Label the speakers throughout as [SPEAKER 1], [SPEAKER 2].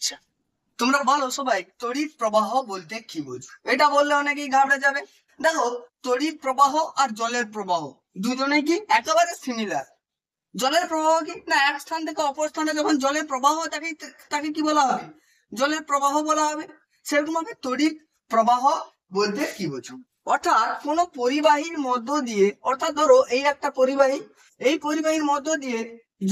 [SPEAKER 1] আচ্ছা, তোমরা বলো সবাই তড়িৎ প্রবাহ বলতে কি বোঝো? এটা বললে অনেকেই ঘাবড়ে যাবে। দেখো, তড়িৎ প্রবাহ আর জলের প্রবাহ দুজনেই কি একেবারে সিমিলার। জলের প্রবাহ কি না, এক স্থান থেকে অপর স্থানে যখন জলের প্রবাহ তাকে তাকে কি বলা হবে? জলের প্রবাহ বলা হবে। সেরকম ভাবে তড়িৎ প্রবাহ বলতে কি বোঝো? অর্থাৎ কোন পরিবাহীর মধ্য দিয়ে, অর্থাৎ ধরো এই একটা পরিবাহী, এই পরিবাহীর মধ্য দিয়ে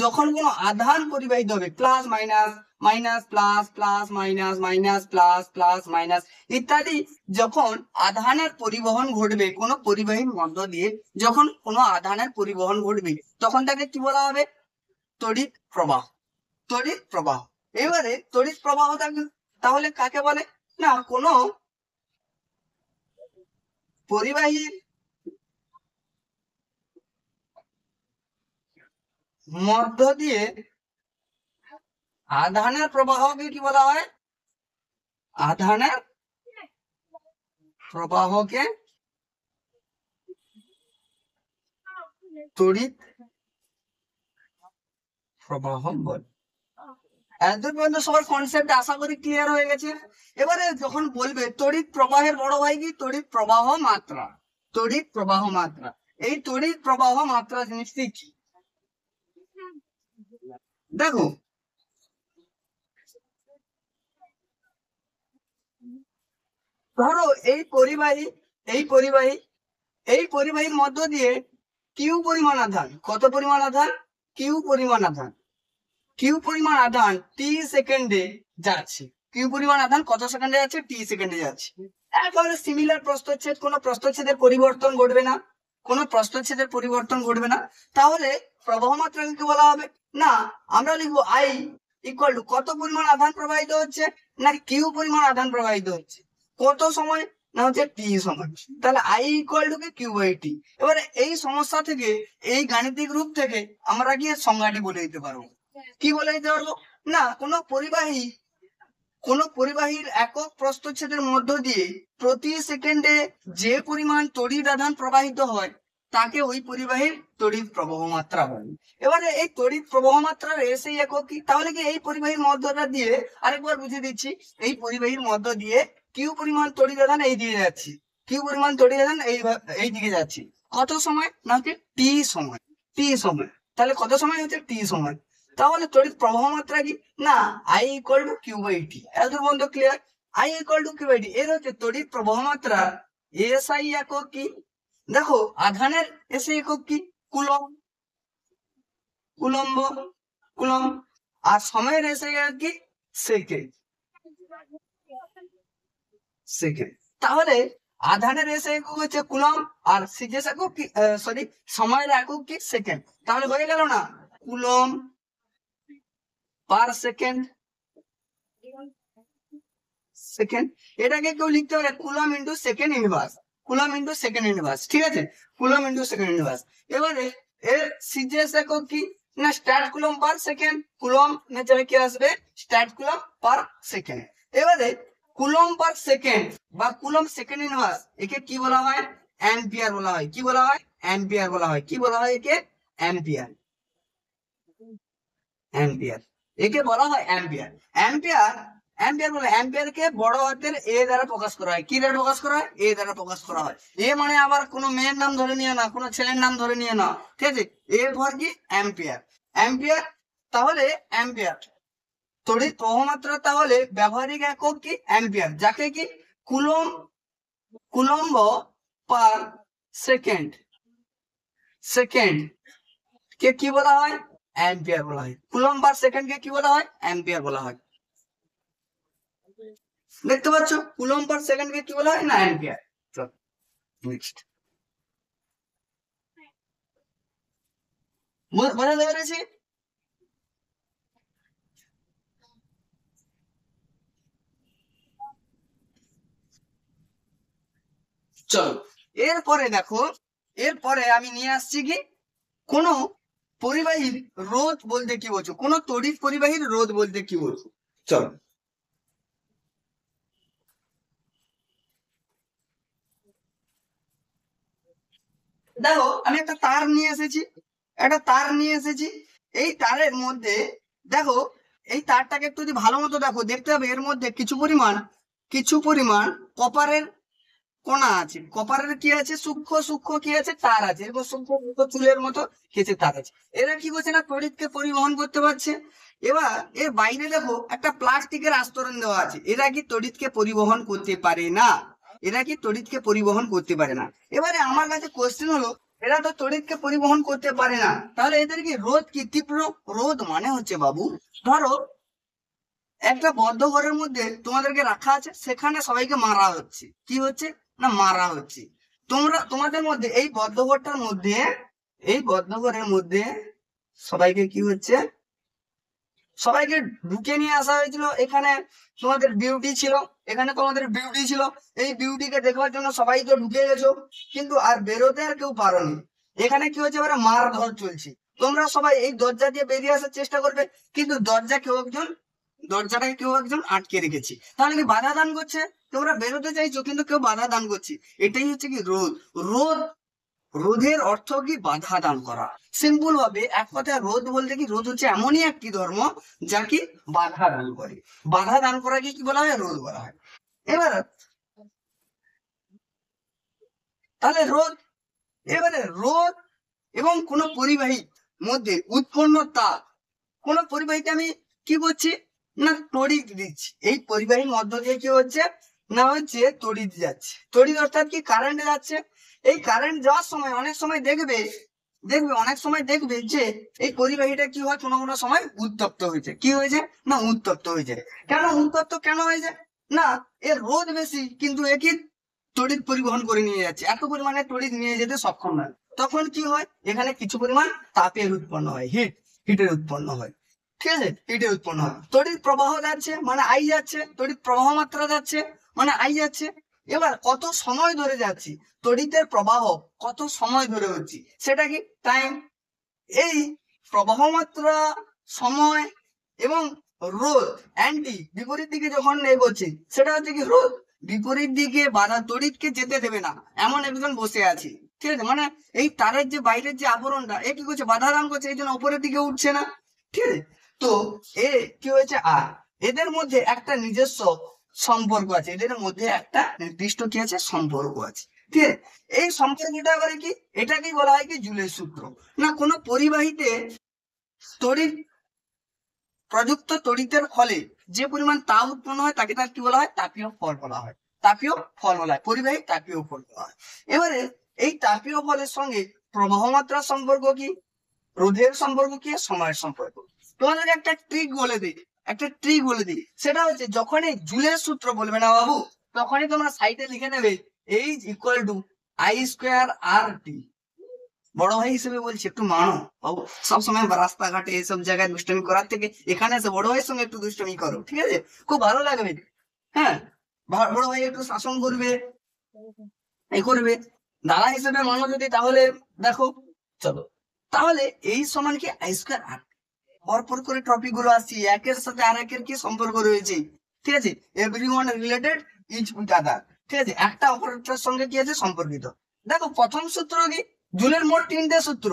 [SPEAKER 1] যখন কোনো আধান পরিবাহিত হবে, plus minus, minus plus, plus minus, minus plus, plus minus ইত্যাদি, যখন আধানের পরিবহন ঘটবে কোনো পরিবাহীর মধ্য দিয়ে, যখন কোনো আধানের পরিবহন ঘটবে তখন তাকে কি বলা হবে? তড়িৎ প্রবাহ। তড়িৎ প্রবাহ। এবারে তড়িৎ প্রবাহ তাহলে কাকে বলে? না, কোনো পরিবাহীর মধ্য দিয়ে আধানের প্রবাহকে কি বলা হয়? আধানের প্রবাহকে তড়িৎ প্রবাহ বলে। এতদূর পর্যন্ত সবার কনসেপ্ট আশা করি ক্লিয়ার হয়ে গেছে। এবারে যখন বলবে তড়িৎ প্রবাহের বড় ভাই কি? তড়িৎ প্রবাহ মাত্রা। তড়িৎ প্রবাহ মাত্রা, এই তড়িৎ প্রবাহ মাত্রা জিনিসটি কি? দেখো, ধরো এই পরিবাহীর মধ্য দিয়ে কিউ পরিমাণ আধান, কত পরিমাণ আধান? কিউ পরিমাণ আধান, কিউ পরিমাণ আধান টি সেকেন্ডে যাচ্ছে। কিউ পরিমাণ আধান কত সেকেন্ডে যাচ্ছে? টি সেকেন্ডে যাচ্ছে। একেবারে সিমিলার প্রস্থচ্ছেদ, কোনো প্রস্থচ্ছেদের পরিবর্তন ঘটবে না, কোনো প্রস্থচ্ছেদের পরিবর্তন ঘটবে না। তাহলে প্রবাহ মাত্রাকে কি বলা হবে? না, আমরা লিখবো আই ইকুয়াল টু কত পরিমাণ আধান প্রবাহিত হচ্ছে? না, কিউ পরিমাণ আধান প্রবাহিত হচ্ছে। কত সময়? না হচ্ছে টি সময়। তাহলে I equal to Q by T. এবারে এই সমস্যা থেকে, এই গাণিতিক রূপ থেকে আমরা গিয়ে সংজ্ঞাটি বলে দিতে পারবো। কি বলে দিতে পারবো? না, কোন পরিবাহীর একক প্রস্থচ্ছেদের মধ্য দিয়ে প্রতি সেকেন্ডে যে পরিমাণ তড়িৎ আধান প্রবাহিত হয় তাকে ওই পরিবাহীর তড়িৎ প্রবাহ মাত্রা বলে। এবারে এই তড়িৎ প্রবাহ মাত্রার সেই একক কি? তাহলে কি এই পরিবাহীর মধ্যটা দিয়ে, আরেকবার বুঝিয়ে দিচ্ছি, এই পরিবাহীর মধ্য দিয়ে কিউ পরিমাণ তড়িৎ আধান এই দিকে যাচ্ছে, কিউ পরিমাণ তড়িৎ আধান এই দিকে যাচ্ছে। কত সময়? না হচ্ছে টি সময়। টি সময়। তাহলে কত সময় হচ্ছে? টি সময়। তাহলে তড়িৎ প্রবাহ মাত্রা কি? না, I equal to Q by T. এত পর্যন্ত clear? I equal to Q by T এর হচ্ছে তড়িৎ প্রবাহ মাত্রা। এসআই একক কি? দেখো, আধানের এসআই একক কি? কুলম্ব। Coulomb, coulomb. আর সময়ের এসআই একক কি? সেকেন্ড। সেকেন্ড। তাহলে আধানের এসআই একক হচ্ছে কুলম্ব, আর সিজেস একক কি, সরি, সময়ের একক কি? সেকেন্ড। তাহলে হয়ে গেল না, কুলম্ব পার সেকেন্ড। সেকেন্ড। এটাকে কেউ লিখতে পারে coulomb into second inverse. Coulomb into second inverse, ঠিক আছে? Coulomb into second inverse. এবারে এর সিজিএস একক কি? না, stat coulomb per second. Coulomb না জায়গায় কি আসবে? Stat coulomb per second. এবারে কুলম পার সেকেন্ড বা কুলম সেকেন্ড ইনভার্স, একে কি বলা হয়? অ্যাম্পিয়ার বলা হয়। কি বলা হয়? অ্যাম্পিয়ার বলা হয়। কি বলা হয় একে? অ্যাম্পিয়ার। অ্যাম্পিয়ার, একে বলা হয় অ্যাম্পিয়ার। অ্যাম্পিয়ার, অ্যাম্পিয়ার বলে, অ্যাম্পিয়ারকে বড় হাতের এ দ্বারা প্রকাশ করা হয়। কি দ্বারা প্রকাশ করা হয়? এ দ্বারা প্রকাশ করা হয়। এ মানে আবার কোনো মেয়ের নাম ধরে নিয়ে না, কোনো ছেলের নাম ধরে নিয়ে না, ঠিক আছে? এ ভর কি? অ্যাম্পিয়ার। অ্যাম্পিয়ার। তাহলে অ্যাম্পিয়ার তড়িৎ প্রবাহমাত্রা, তাহলে ব্যবহারিক একক কি? অ্যাম্পিয়ার, যাকে কি coulomb, coulomb per second, second কে কি বলা হয়? অ্যাম্পিয়ার বলা হয়। কুলম পার সেকেন্ড কে কি বলা হয়? অ্যাম্পিয়ার বলা হয়। দেখতে পাচ্ছ, কুলম পার সেকেন্ড কে কি বলা হয়? না, অ্যাম্পিয়ার। নেক্সট, বোঝাতে পেরেছি? চলো, এরপরে দেখো, এরপরে আমি নিয়ে আসছি কি, কোন পরিবাহীর রোধ বলতে কি বলছো? কোন তড়িৎ পরিবাহীর রোধ বলতে কি বলছো? চলো, দেখো আমি একটা তার নিয়ে এসেছি, একটা তার নিয়ে এসেছি। এই তারের মধ্যে দেখো এই তারটাকে একটু যদি ভালো মতো দেখো, দেখতে হবে এর মধ্যে কিছু পরিমাণ কপারের কণা আছে। কপারের কি আছে? সূক্ষ্ম সূক্ষ্ম কি আছে? তার আছে। এরকম সূক্ষ্ম সূক্ষ্ম চুলের মতো কিছু তার আছে। এরা কি করছে না তড়িৎকে পরিবহন করতে পারছে। এবার এর বাইরে দেখো একটা প্লাস্টিকের আস্তরণ দেওয়া আছে। এরা কি তড়িৎকে পরিবহন করতে পারে না। এরা কি তড়িৎকে পরিবহন করতে পারে না। এবারে আমার কাছে কোশ্চেন হলো, এরা তো তড়িৎকে পরিবহন করতে পারে না, তাহলে এদের কি রোধ কি তীব্র? রোধ মানে হচ্ছে বাবু, ধরো একটা বদ্ধ ঘরের মধ্যে তোমাদেরকে রাখা আছে, সেখানে সবাইকে মারা হচ্ছে। কি হচ্ছে না? মারা হচ্ছে। তোমাদের মধ্যে এই বদ্ধ ঘরের মধ্যে সবাইকে কি হচ্ছে? সবাইকে ঢুকে নিয়ে আসা হয়েছিল। এখানে তোমাদের বিউটি ছিল, এই বিউটিকে দেখবার জন্য সবাই তো ঢুকে গেছো, কিন্তু আর বেরোতে আর কেউ পারোনি। এখানে কি হচ্ছে? এবারে মারধর চলছে। তোমরা সবাই এই দরজা দিয়ে বেরিয়ে আসার চেষ্টা করবে, কিন্তু দরজাটাকে কেউ একজন আটকে রেখেছে। তাহলে কি বাধা দান করছে? তোমরা বেরোতে চাইছো কিন্তু কেউ বাধা দান করছে। এটাই হচ্ছে কি রোধ। রোধ রোধের অর্থ কি? বাধা দান করা। সিম্পল ভাবে এক কথায় রোধ বলতে কি, রোধ হচ্ছে এমনই একটি ধর্ম যা কি বাধা দান করে। বাধা দান করাকে কি বলা হয়? রোধ বলা হয়। এবার তাহলে রোধ এবং কোন পরিবাহী মধ্যে উৎপন্ন তাপ, কোন পরিবাহীতে আমি কি করছি না তড়িৎ দিচ্ছি। এই পরিবাহীর মধ্য দিয়ে কি হচ্ছে না তড়িৎ যাচ্ছে। তড়িৎ অর্থাৎ কি কারেন্ট যাচ্ছে। এই কারেন্ট যাওয়ার সময় অনেক সময় দেখবে যে এই পরিবাহীটা কি হয়, কোনো কোনো সময় উত্তপ্ত হয়েছে। কি হয়েছে না? উত্তপ্ত হয়েছে। কেন হয়েছে না? এর রোধ বেশি, কিন্তু এ কি তড়িৎ পরিবহন করে নিয়ে যাচ্ছে, এত পরিমাণে তড়িৎ নিয়ে যেতে সক্ষম নয়। তখন কি হয়? এখানে কিছু পরিমাণ তাপের উৎপন্ন হয়, হিটের উৎপন্ন হয়। ঠিক আছে, হিটের উৎপন্ন হয়। তড়িৎ প্রবাহ যাচ্ছে মানে আই যাচ্ছে, তড়িৎ প্রবাহ মাত্রা যাচ্ছে মানে আই যাচ্ছে। এবার কত সময় ধরে যাচ্ছি, তড়িতের প্রবাহ কত সময় ধরে হচ্ছে, সেটা কি টাইম। এই প্রবাহ মাত্রা, সময় এবং রোধ অ্যান্টি বিপরীত দিকে যখন এগোচ্ছে, সেটা হচ্ছে কি রোধ। বিপরীত দিকে বাধা তড়িৎকে যেতে দেবে না এমন একজন বসে আছে। ঠিক আছে, মানে এই তারের যে বাইরের যে আবরণটা, এ কি করছে? বাধা দান করছে, এই জন্য উপরের দিকে উঠছে না। ঠিক আছে, তো এ কি হয়েছে? আর এদের মধ্যে একটা নিজস্ব সম্পর্ক আছে, এদের মধ্যে একটা নির্দিষ্ট কি আছে? সম্পর্ক আছে। ঠিক আছে, এই সম্পর্কটা করে কি, এটাকেই বলা হয় কি জুলের সূত্র। না কোনো পরিবাহীতে তড়িৎ প্রযুক্ত তড়িতের ফলে যে পরিমাণ তাপ উৎপন্ন হয় তাকে তার কি বলা হয়? তাপীয় ফল বলা হয়। পরিবাহী তাপীয় ফল বলা হয়। এবারে এই তাপীয় ফলের সঙ্গে প্রবাহ মাত্রার সম্পর্ক কি, রোধের সম্পর্ক কি, সময়ের সম্পর্ক। তোমাদেরকে একটা ট্রিক বলে দিই, সেটা হচ্ছে যখনই জুলের সূত্র বলবে না বাবু, তখনই তোমরা সাইডে লিখে নেবে H equal to I square R T. বড় ভাই হিসেবে বলছি, একটু মানো বাবু। সবসময় রাস্তাঘাটে এইসব জায়গায় দুষ্টমি করার থেকে এখানে এসে বড় ভাইয়ের সঙ্গে একটু দুষ্টমি করো, ঠিক আছে? খুব ভালো লাগবে। হ্যাঁ, বড় ভাই একটু শাসন করবে, এই করবে। দাদা হিসেবে মানো যদি, তাহলে দেখো, চলো তাহলে এই সমান কি আই স্কোয়ার আর। পরপর করে টপিক গুলো আসছি, একের সাথে আর একের কি সম্পর্ক রয়েছে। ঠিক আছে, everyone related each with other. ঠিক আছে, একটা অপরটার সঙ্গে কি আছে? সম্পর্কিত। দেখো প্রথম সূত্র কি, জুলের মোট 3টে সূত্র,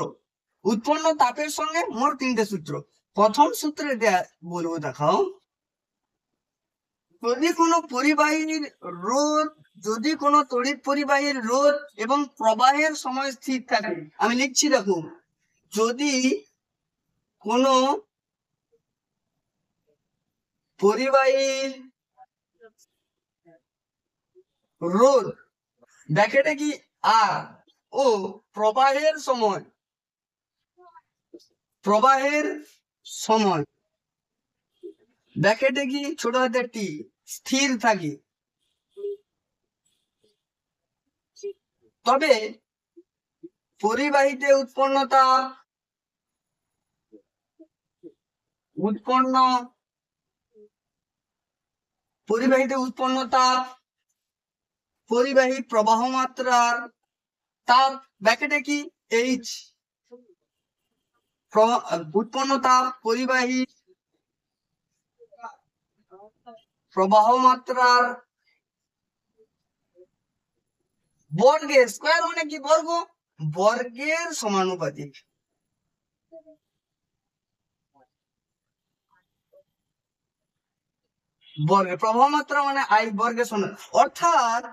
[SPEAKER 1] উৎপন্ন তাপের সঙ্গে মোট 3টে সূত্র। প্রথম সূত্রে বলবো, দেখাও, যদি কোনো তড়িৎ পরিবাহীর রোধ এবং প্রবাহের সময় স্থির থাকে, আমি লিখছি দেখো, যদি কোনো পরিবাহীর রোধ ব্র্যাকেটে কি আর ও প্রবাহের সময় ব্র্যাকেটে কি ছোট হাতের টি স্থির থাকে, তবে পরিবাহীতে উৎপন্ন তাপ, পরিবাহী প্রবাহ মাত্রার তাপ ব্র্যাকেটে কি এইচ, উৎপন্ন তাপ পরিবাহী প্রবাহ মাত্রার বর্গের, স্কয়ার মানে কি? বর্গের সমানুপাতিক। বর্গে, প্রবাহ মাত্রা মানে আই বর্গের সমান, অর্থাৎ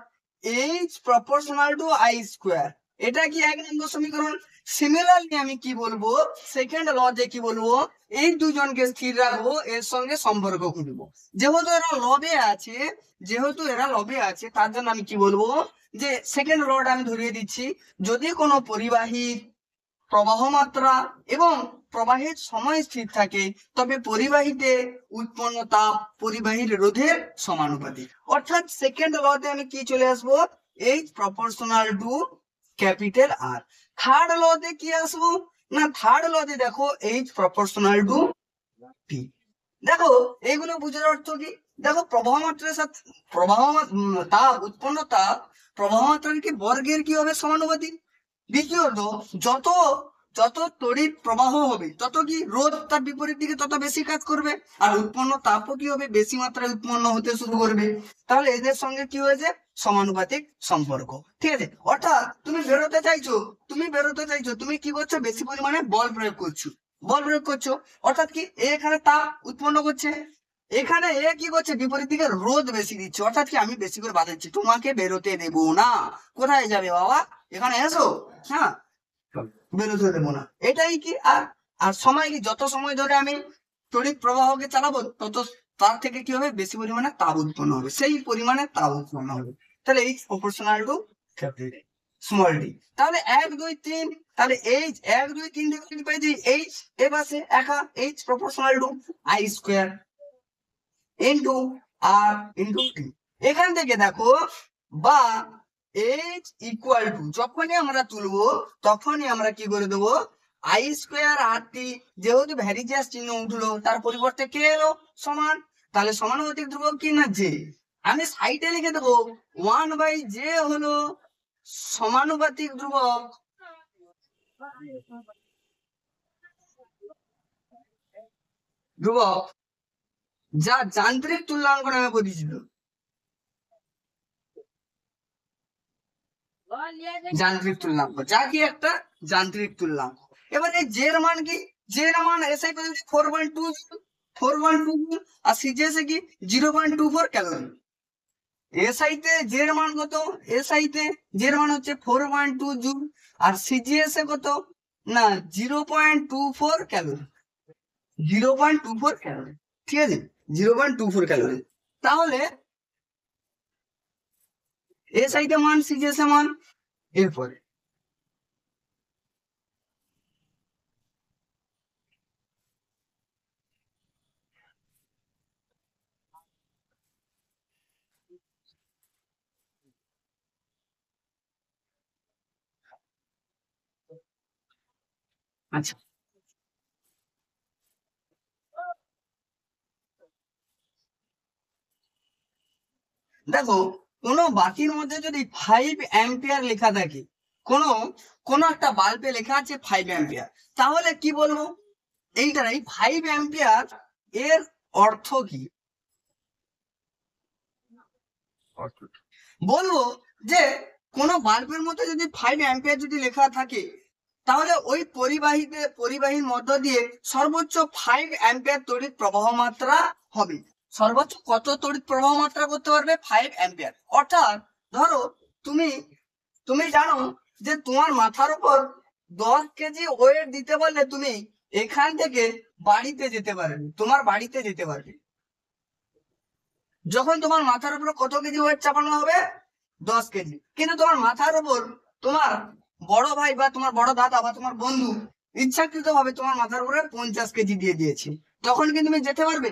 [SPEAKER 1] H proportional to I square. এটা কি 1 নম্বর সমীকরণ। সিমিলারলি আমি কি বলবো, সেকেন্ড লতে কি বলবো, এই দুজনকে স্থির রাখবো, এর সঙ্গে সম্পর্ক খুঁজবো। যেহেতু এরা লবে আছে, তার জন্য আমি কি বলবো, যে সেকেন্ড লটা আমি ধরিয়ে দিচ্ছি, যদি কোনো পরিবাহীর প্রবাহ মাত্রা এবং প্রবাহের সময় স্থির থাকে, তবে পরিবাহীতে উৎপন্ন তাপ পরিবাহীর রোধের সমানুপাতিক। অর্থাৎ সেকেন্ড লতে আমি কি চলে আসবো, H proportional to capital R. Third লতে কি আসবো না, থার্ড লতে দেখো এইচ প্রপোর্শনাল টু পি। দেখো এইগুলো বুঝার অর্থ কি, দেখো প্রবাহ মাত্রার সাথে তাপ উৎপন্ন তাপ প্রবাহ মাত্রার কি বর্গের কি হবে সমানুপাতিক। দ্বিতীয়ত, যত যত তড়িৎ প্রবাহ হবে তত কি রোধ তার বিপরীত দিকে তত বেশি কাজ করবে, আর উৎপন্ন তাপও কি হবে বেশি মাত্রায় উৎপন্ন হতে শুরু করবে। তাহলে এদের সঙ্গে কি হয়েছে, সমানুপাতিক সম্পর্ক। ঠিক আছে, অর্থাৎ তুমি বেরোতে চাইছো, তুমি কি করছো, বেশি পরিমাণে বল প্রয়োগ করছো, অর্থাৎ কি এখানে তাপ উৎপন্ন করছে, এখানে এ কি করছে, বিপরীত দিকে রোধ বেশি দিচ্ছে, অর্থাৎ কি আমি বেশি করে বাঁধাচ্ছি, তোমাকে বেরোতে দেবো না। কোথায় যাবে বাবা, এখানে এসো, হ্যাঁ বেরোতে দেবো না। এটাই কি, আর আর সময় কি, যত সময় ধরে আমি তড়িৎ প্রবাহকে চালাবো তত তার থেকে কি হবে, বেশি পরিমাণে তাপ উৎপন্ন হবে, সেই পরিমাণে তাপ উৎপন্ন হবে। তাহলে H proportional two small D. তাহলে 1 2 3, তাহলে এইচ 1 2 3 থেকে কি পাইছি, এইচ এ পাশে একা H proportional to I square into R into T. এখান থেকে দেখো, বা এইচ ইকুয়াল টু যখনই আমরা তুলবো তখনই আমরা কি করে দেবো, আই স্কোয়ার আর টি, যেহেতু ভ্যারিজিয়াস চিহ্ন উঠলো তার পরিবর্তে কে এলো, সমান। তাহলে সমানুপাতিক ধ্রুবক কি না জে, আমি সাইডে লিখে দেবো 1/j হলো সমানুপাতিক ধ্রুবক, যা যান্ত্রিক তুল্যাঙ্ক নামে পরিচিত। যান্ত্রিক তুল্যাঙ্ক, যা কি একটা যান্ত্রিক তুল্যাঙ্ক। এবার এই জের মান কি, জের মান এসআই পদ্ধতি 4.2 আর সিজিএস কি 0.24 ক্যালোরি। এসআইতে জের মান কত, এসআইতে জের মান হচ্ছে 4.2 জুল, আর সিজিএস এ কত না 0.24 ক্যালোরি, 0.24 ক্যালোরি। ঠিক আছে, 0.24 ক্যালোরি। তাহলে এসআইতে মান, সিজিএস এ মান, এরপরে আচ্ছা দেখো, কোনো বাতির মধ্যে যদি 5 অ্যাম্পিয়ার লেখা থাকে, কোনো কোনো একটা বাল্বে লেখা আছে 5 অ্যাম্পিয়ার, তাহলে কি বলবো, এইটাই 5 অ্যাম্পিয়ার এর অর্থ কি, বলবো যে কোনো বাল্বের মধ্যে যদি 5 অ্যাম্পিয়ার যদি লেখা থাকে, তাহলে ওই পরিবাহীর মধ্য দিয়ে সর্বোচ্চ 5 অ্যাম্পিয়ার তড়িৎ প্রবাহ মাত্রা হবে। সর্বোচ্চ কত তড়িৎ প্রবাহ মাত্রা করতে পারবে, 5 অ্যাম্পিয়ার। অর্থাৎ ধরো তুমি তুমি জানো যে তোমার মাথার উপর 10 কেজি ওয়েট দিতে পারলে তুমি এখান থেকে বাড়িতে যেতে পারবে, তোমার বাড়িতে যেতে পারবে। যখন তোমার মাথার উপর কত কেজি ওয়েট চাপানো হবে, 10 কেজি, কিন্তু তোমার মাথার উপর তোমার বড় ভাই বা তোমার বড় দাদা বা তোমার বন্ধু ইচ্ছাকৃত ভাবে তোমার মাথার উপরে 50 কেজি দিয়ে দিয়েছে, তখন কি তুমি যেতে পারবে,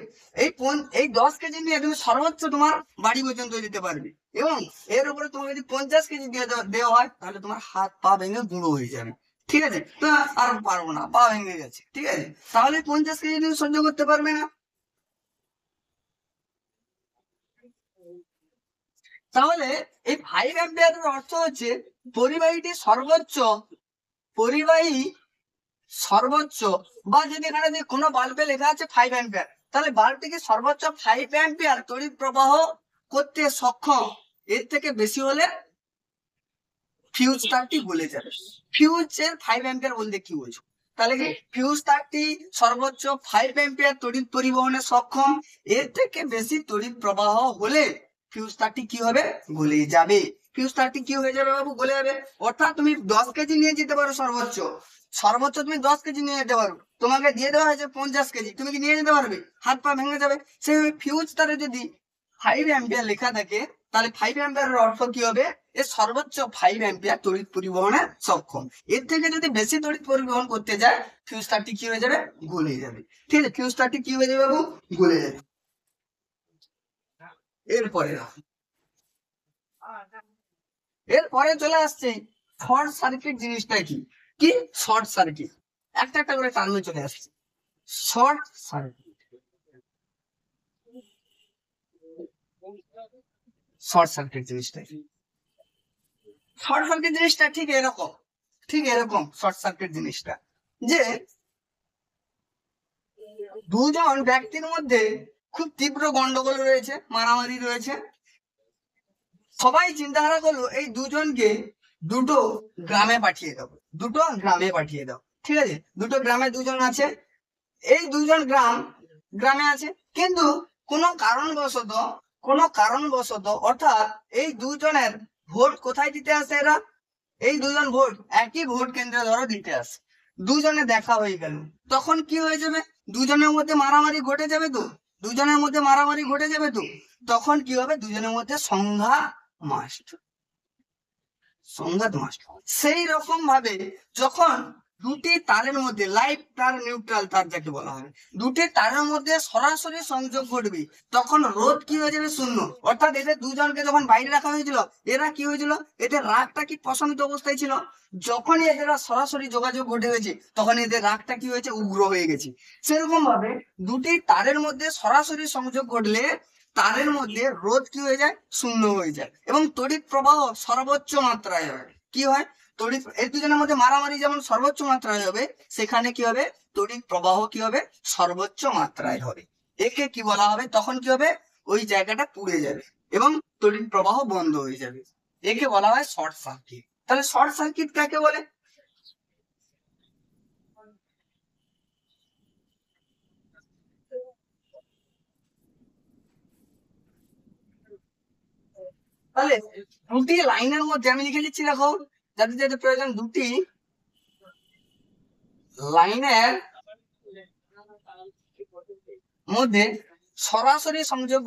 [SPEAKER 1] এই 10 কেজি নিয়ে তুমি সর্বোচ্চ তোমার বাড়ি পর্যন্ত যেতে পারবে। এবং এর উপরে তোমার যদি 50 কেজি দিয়ে দেওয়া হয়, তাহলে তোমার হাত পা ভেঙে গুঁড়ো হয়ে যাবে। ঠিক আছে, তো আর পারবো না, পা ভেঙে গেছে, ঠিক আছে, তাহলে 50 কেজি তুমি সহ্য করতে পারবে না। তাহলে এই 5 অ্যাম্পিয়ারের অর্থ হচ্ছে পরিবাহীটি পরিবাহী সর্বোচ্চ, বা যদি এখানে যদি কোনো বাল্বে লেখা আছে 5 অ্যাম্পিয়ার, তাহলে বাল্বটিকে সর্বোচ্চ 5 অ্যাম্পিয়ার তড়িৎ প্রবাহ করতে সক্ষম, এর থেকে বেশি হলে ফিউজ তারটি গলে যাবে। ফিউজের 5 অ্যাম্পিয়ার বলতে কি বোঝো, তাহলে কি ফিউজ তারটি সর্বোচ্চ 5 অ্যাম্পিয়ার তড়িৎ পরিবহনে সক্ষম। এর থেকে বেশি তড়িৎ প্রবাহ হলে ফিউজ তারটি কি হবে, গলে যাবে। ফিউজ তারটি কি হয়ে যাবে বাবু, গলে যাবে। অর্থাৎ তুমি 10 কেজি নিয়ে যেতে পারো, সর্বোচ্চ সর্বোচ্চ তুমি 10 কেজি নিয়ে যেতে পারো, তোমাকে দিয়ে দেওয়া হয়েছে 50 কেজি, তুমি কি নিয়ে যেতে পারবে? হাত পা ভেঙে যাবে। সেই ফিউজ তারে যদি 5 অ্যাম্পিয়ার লেখা থাকে, তাহলে 5 অ্যাম্পিয়ারের অর্থ কি হবে, এর সর্বোচ্চ 5 অ্যাম্পিয়ার তড়িৎ পরিবহনে সক্ষম। এর থেকে যদি বেশি তড়িৎ পরিবহন করতে যায়, ফিউজ তারটি কি হয়ে যাবে, গলে যাবে। ঠিক আছে, ফিউজ তারটি কি হয়ে যাবে বাবু, গলে যাবে। এরপরে চলে আসছে শর্ট সার্কিট জিনিসটা কি। কি শর্ট সার্কিট, একটা একটা করে টার্মে চলে আসছে। শর্ট সার্কিট, শর্ট সার্কিট জিনিসটা কি? শর্ট সার্কিট জিনিসটা ঠিক এরকম, শর্ট সার্কিট জিনিসটা যে দুজন ব্যক্তির মধ্যে খুব তীব্র গন্ডগোল রয়েছে, মারামারি রয়েছে। সবাই চিন্তাধারা করলো এই দুজনকে দুটো গ্রামে পাঠিয়ে দাও, ঠিক আছে। দুটো গ্রামে দুজন আছে, এই দুজন গ্রামে আছে, কিন্তু কোনো কারণবশত অর্থাৎ এই দুজনের ভোট কোথায় দিতে আসে এরা, এই দুজন ভোট একই ভোট কেন্দ্রে ধরো দিতে আসে। দুজনে দেখা হয়ে গেল, তখন কি হয়ে যাবে, দুজনের মধ্যে মারামারি ঘটে যাবে তো, তখন কি হবে, দুজনের মধ্যে সংঘাত মাস্ট। সেই রকম ভাবে যখন দুটি তারের মধ্যে, লাইভ তার নিউট্রাল তার যাকে বলা হয়, দুটি তারের মধ্যে সরাসরি সংযোগ ঘটবে, তখন রোধ কি হয়ে যাবে, শূন্য। অর্থাৎ এদের দুজনকে যখন বাইরে রাখা হয়েছিল, এরা কি হয়েছিল, এদের রাগটা কি প্রশমিত অবস্থায় ছিল, যখনই এদের সরাসরি যোগাযোগ ঘটে হয়েছে, তখন এদের রাগটা কি হয়েছে, উগ্র হয়ে গেছে। সেরকম ভাবে দুটি তারের মধ্যে সরাসরি সংযোগ ঘটলে তারের মধ্যে রোধ কি হয়ে যায়, শূন্য হয়ে যায়, এবং তড়িৎ প্রবাহ সর্বোচ্চ মাত্রায় হয়। কি হয়, তড়িৎ, এই দুজনের মধ্যে মারামারি যেমন সর্বোচ্চ মাত্রায় হবে, সেখানে কি হবে, তড়িৎ প্রবাহ কি হবে, সর্বোচ্চ মাত্রায় হবে। একে কি বলা হবে, তখন কি হবে, ওই জায়গাটা পুড়ে যাবে এবং তড়িৎ প্রবাহ বন্ধ হয়ে যাবে। একে বলা হয় শর্ট সার্কিট। তাহলে শর্ট সার্কিট কাকে বলে? তাহলে দুটি লাইনের মধ্যে আমি লিখে দিচ্ছি, দেখো, যাদের যাদের প্রয়োজন, দুটি লাইনের মধ্যে সরাসরি সংযোগ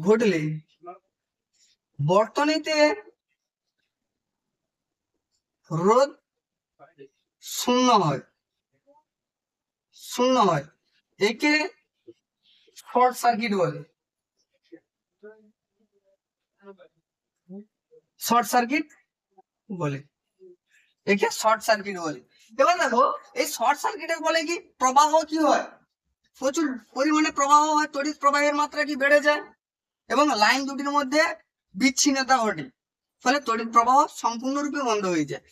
[SPEAKER 1] ঘটলে, বর্তনীতে রোধ শূন্য হয়, একে শর্ট সার্কিট বলে। একে শর্ট সার্কিট বলে। এবার দেখো, এই শর্ট সার্কিটের বলে কি, প্রবাহ কি হয়, প্রচুর পরিমাণে প্রবাহ হয়, তড়িৎ প্রবাহের মাত্রা কি বেড়ে যায়, এবং লাইন দুটির মধ্যে বিচ্ছিন্নতা ঘটে, ফলে তড়িৎ প্রবাহ সম্পূর্ণরূপে বন্ধ হয়ে যায়,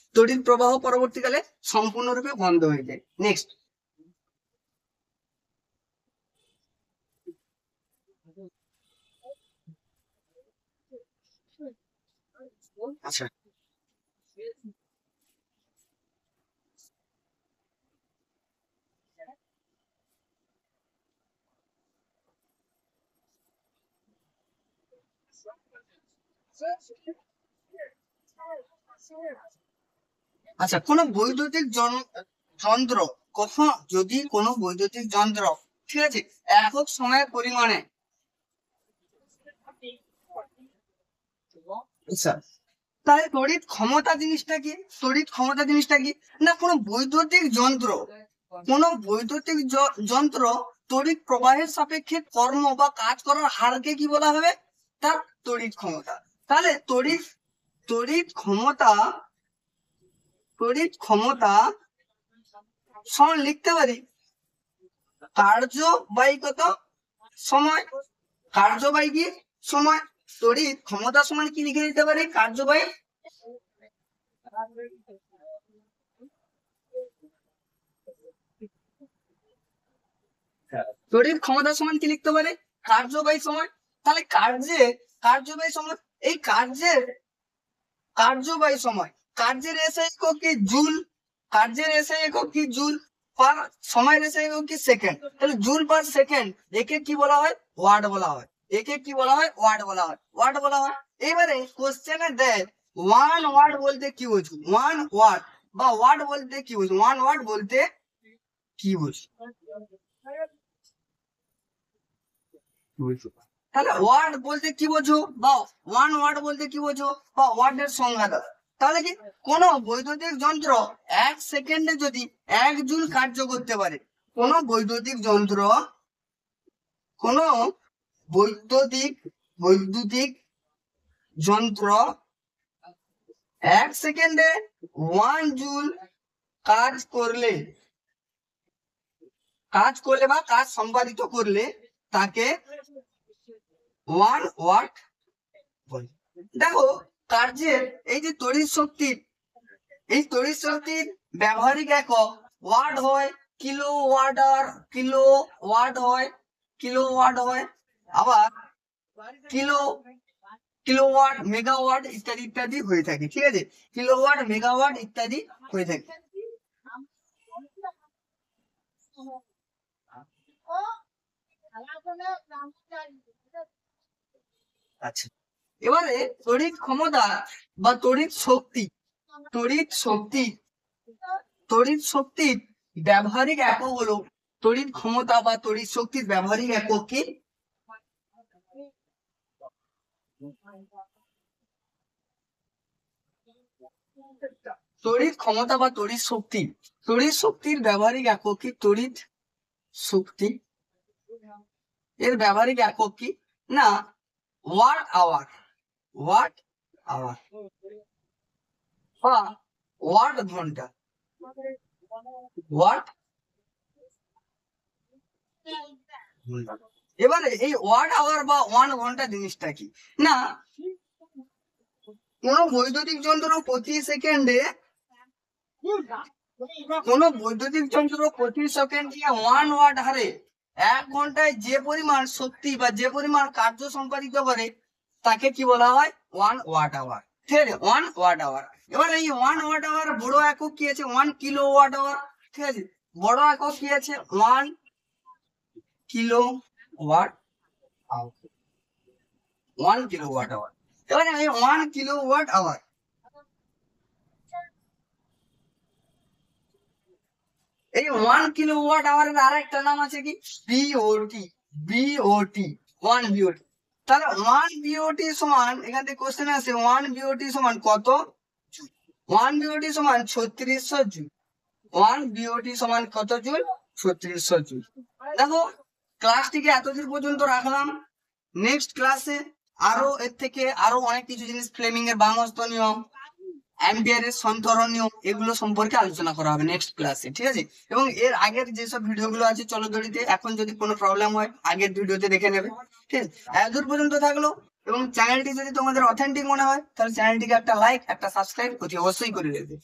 [SPEAKER 1] পরবর্তীকালে সম্পূর্ণরূপে বন্ধ হয়ে যায়। নেক্সট, আচ্ছা, কোন বৈদ্যুতিক যন্ত্র, কখন যদি কোনো বৈদ্যুতিক যন্ত্র, ঠিক আছে, একক সময়ের পরিমাণে, তাহলে তড়িৎ ক্ষমতা জিনিসটা কি, না কোনো বৈদ্যুতিক যন্ত্র তড়িৎ প্রবাহের সাপেক্ষে কর্ম বা কাজ করার হারকে কি বলা হবে, তার তড়িৎ ক্ষমতা। তাহলে তড়িৎ ক্ষমতা সমান লিখতে পারি কার্য বাই কত, সময়, সময়। তড়িৎ ক্ষমতা সমান কি লিখে দিতে পারি, কার্য বাই, তড়িৎ ক্ষমতা সমান কি লিখতে পারে, কার্য বাই সময়। তাহলে কার্য বাই সময়, এই কার্য বাই সময়, কার্যের এসআই একক কি জুল, কার্যের এসআই একক কি জুল, পার সময়ের এসআই একক কি সেকেন্ড। তাহলে জুল পার সেকেন্ড একে কি বলা হয়? ওয়াট বলা হয়। একে কি বলা হয়? ওয়াট বলা হয়, ওয়াট বলা হয়। এবারে কোশ্চেনে দেয় 1 ওয়াট বলতে কি বোঝো? 1 ওয়াট বা ওয়াট বলতে কি বোঝো? 1 ওয়াট বলতে কি বোঝো? তাহলে ওয়াট বলতে কি বোঝো বা 1 ওয়াট বলতে কি বোঝো বা ওয়াটের সংজ্ঞা দাও। তাহলে কি কোন বৈদ্যুতিক যন্ত্র 1 সেকেন্ডে যদি 1 জুল কার্য করতে পারে, কোন বৈদ্যুতিক যন্ত্র, কোন বৈদ্যুতিক যন্ত্র 1 সেকেন্ডে 1 জুল কাজ করলে বা কাজ সম্পাদিত করলে তাকে 1 ওয়াট বলে। দেখো কার্যের এই যে তড়িৎ শক্তির, এই তড়িৎ শক্তির ব্যবহারিক একক ওয়াট হয়, কিলো ওয়াট হয়, আবার কিলোওয়াট, মেগাওয়াট ইত্যাদি ইত্যাদি হয়ে থাকে। ঠিক আছে, কিলোওয়াট, মেগাওয়াট ইত্যাদি হয়ে থাকে। আচ্ছা, এবারে তড়িৎ ক্ষমতা বা তড়িৎ শক্তির ব্যবহারিক একক হলো, তড়িৎ ক্ষমতা বা তড়িৎ শক্তির ব্যবহারিক একক কি? তড়িৎ ক্ষমতা বা তড়িৎ শক্তির ব্যবহারিক একক কি? তড়িৎ শক্তি এর ব্যবহারিক একক কি? না, ওয়াট আওয়ার বা ওয়াট ঘন্টা। এবারে এই ওয়াট আওয়ার বা 1 ঘন্টা জিনিসটা কি? না, কোন বৈদ্যুতিক যন্ত্র প্রতি সেকেন্ডে 1 ওয়াট হারে 1 ঘন্টায় যে পরিমাণ শক্তি বা যে পরিমাণ কার্য সম্পাদিত করে তাকে কি বলা হয়? 1 ওয়াট আওয়ার। ঠিক আছে, 1 ওয়াট আওয়ার। এবার এই 1 ওয়াট আওয়ার বড় একক কি আছে? 1 কিলো ওয়াট আওয়ার। ঠিক আছে, বড় একক কি আছে? 1 kilowatt hour, 1 kilowatt hour. এবারে এই 1 কিলো ওয়াট আওয়ার, এই 1 কিলো ওয়াট আওয়ারের আর একটা নাম আছে কি? বিওটি। 1 বিওটি। তাহলে 1 বিওটি সমান, এখান থেকে কোশ্চেন আসে 1 বিওটি সমান কত জুল? 1 বিওটি সমান 3600 জুল। 1 বিওটি সমান কত জুল? 3600 জুল। দেখো ক্লাসটিকে এতদিন পর্যন্ত রাখলাম। নেক্সট ক্লাসে আরো এর থেকে আরো অনেক কিছু জিনিস, ফ্লেমিং এর বামস্ত নিয়ম, অ্যাম্পিয়ারের সন্তরণ নিয়ম, এগুলো সম্পর্কে আলোচনা করা হবে নেক্সট ক্লাসে। ঠিক আছে, এবং এর আগের যেসব ভিডিওগুলো আছে চলো দড়িতে, এখন যদি কোনো প্রবলেম হয় আগের ভিডিওতে দেখে নেবে। ঠিক আছে, এতদূর পর্যন্ত থাকলো। এবং চ্যানেলটি যদি তোমাদের অথেন্টিক মনে হয় তাহলে চ্যানেলটিকে একটা লাইক, একটা সাবস্ক্রাইব অতি অবশ্যই করে দেবে।